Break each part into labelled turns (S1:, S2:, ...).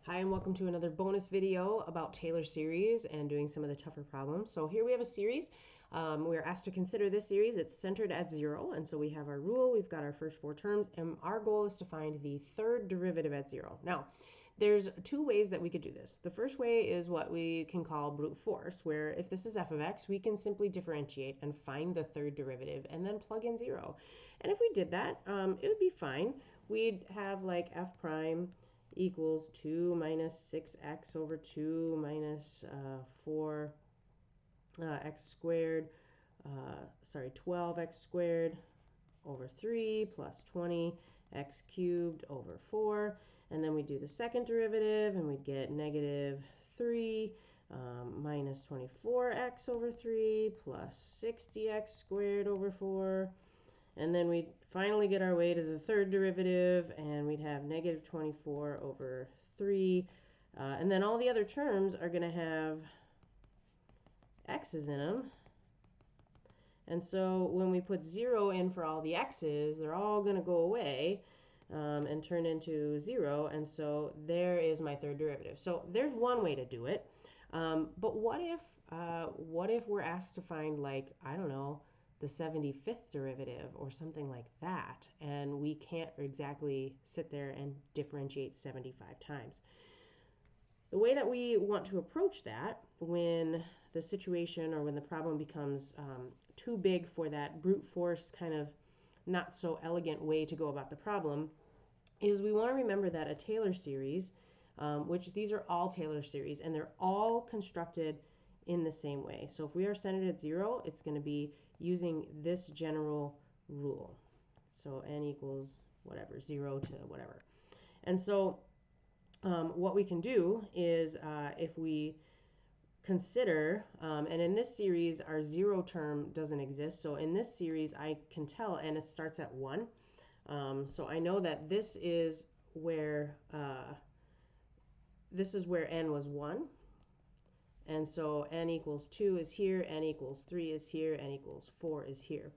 S1: Hi and welcome to another bonus video about Taylor series and doing some of the tougher problems. So here we have a series. We're asked to consider this series. It's centered at 0, and so we have our rule, we've got our first 4 terms, and our goal is to find the third derivative at 0. Now, there's 2 ways that we could do this. The first way is what we can call brute force, where if this is f of x, we can simply differentiate and find the third derivative and then plug in 0. And if we did that, it would be fine. We'd have like f prime equals 2 minus 6x over 2 minus 4 x squared, 12x squared over 3 plus 20 x cubed over 4. And then we do the second derivative and we'd get negative 3 minus 24x over 3 plus 60x squared over 4. And then we'd finally get our way to the third derivative, and we'd have negative 24 over 3. And then all the other terms are going to have x's in them. And so when we put 0 in for all the x's, they're all going to go away and turn into 0. And so there is my third derivative. So there's one way to do it. But what if we're asked to find, like, I don't know, the 75th derivative or something like that, and we can't exactly sit there and differentiate 75 times. The way that we want to approach that when the situation or when the problem becomes too big for that brute force kind of not so elegant way to go about the problem is we want to remember that a Taylor series, which these are all Taylor series, and they're all constructed in the same way. So if we are centered at 0, it's going to be using this general rule. So n equals whatever, 0 to whatever. And so what we can do is if we consider, and in this series our 0 term doesn't exist, so in this series I can tell n starts at 1. So I know that this is where n was 1. And so n equals 2 is here, n equals 3 is here, n equals 4 is here.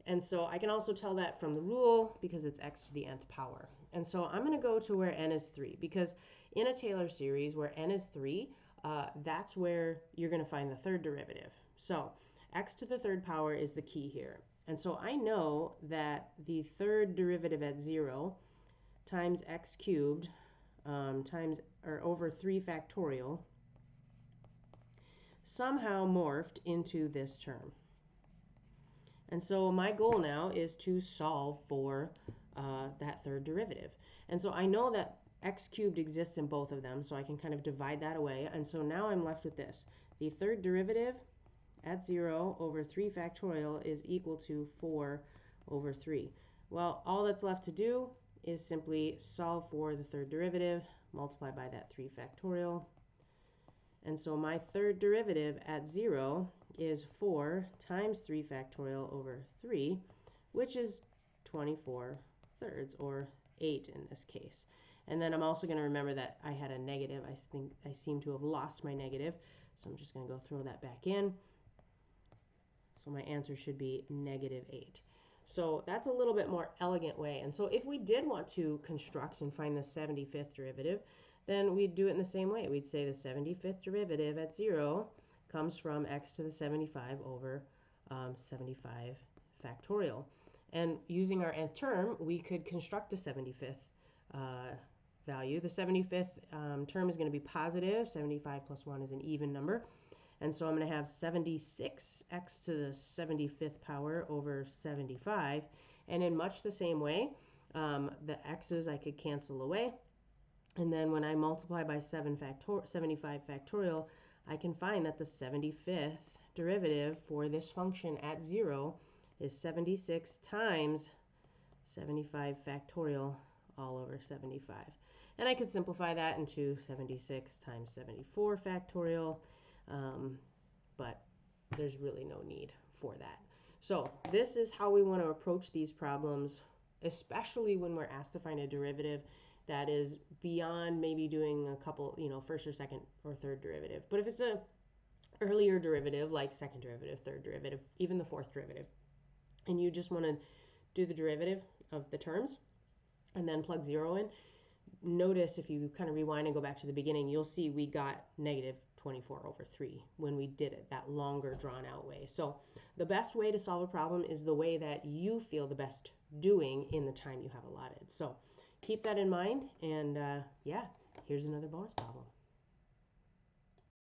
S1: And so I can also tell that from the rule because it's x to the nth power. And so I'm going to go to where n is 3, because in a Taylor series where n is 3, that's where you're going to find the third derivative. So x to the third power is the key here. And so I know that the third derivative at 0 times x cubed times or over 3 factorial somehow morphed into this term. And so my goal now is to solve for that third derivative. And so I know that x cubed exists in both of them, so I can kind of divide that away. And so now I'm left with this. The third derivative at 0 over 3 factorial is equal to 4 over 3. Well, all that's left to do is simply solve for the third derivative, multiply by that 3 factorial. And so my third derivative at 0 is 4 times 3 factorial over 3, which is 24 thirds, or 8 in this case. And then I'm also going to remember that I had a negative. I think I seem to have lost my negative, so I'm just going to go throw that back in. So my answer should be negative 8. So that's a little bit more elegant way. And so if we did want to construct and find the 75th derivative, then we'd do it in the same way. We'd say the 75th derivative at 0 comes from x to the 75 over 75 factorial. And using our nth term, we could construct a 75th value. The 75th term is going to be positive. 75 plus 1 is an even number. And so I'm going to have 76x to the 75th power over 75. And in much the same way, the x's I could cancel away. And then when I multiply by 75 factorial, I can find that the 75th derivative for this function at 0 is 76 times 75 factorial all over 75. And I could simplify that into 76 times 74 factorial, but there's really no need for that. So this is how we want to approach these problems, especially when we're asked to find a derivative that is beyond maybe doing a couple, first or second or third derivative. But if it's a earlier derivative, like second derivative, third derivative, even the fourth derivative, and you just want to do the derivative of the terms and then plug 0 in, notice, if you kind of rewind and go back to the beginning, you'll see we got negative 24/3 when we did it that longer drawn out way. So the best way to solve a problem is the way that you feel the best doing in the time you have allotted. So keep that in mind, and yeah, here's another bonus problem.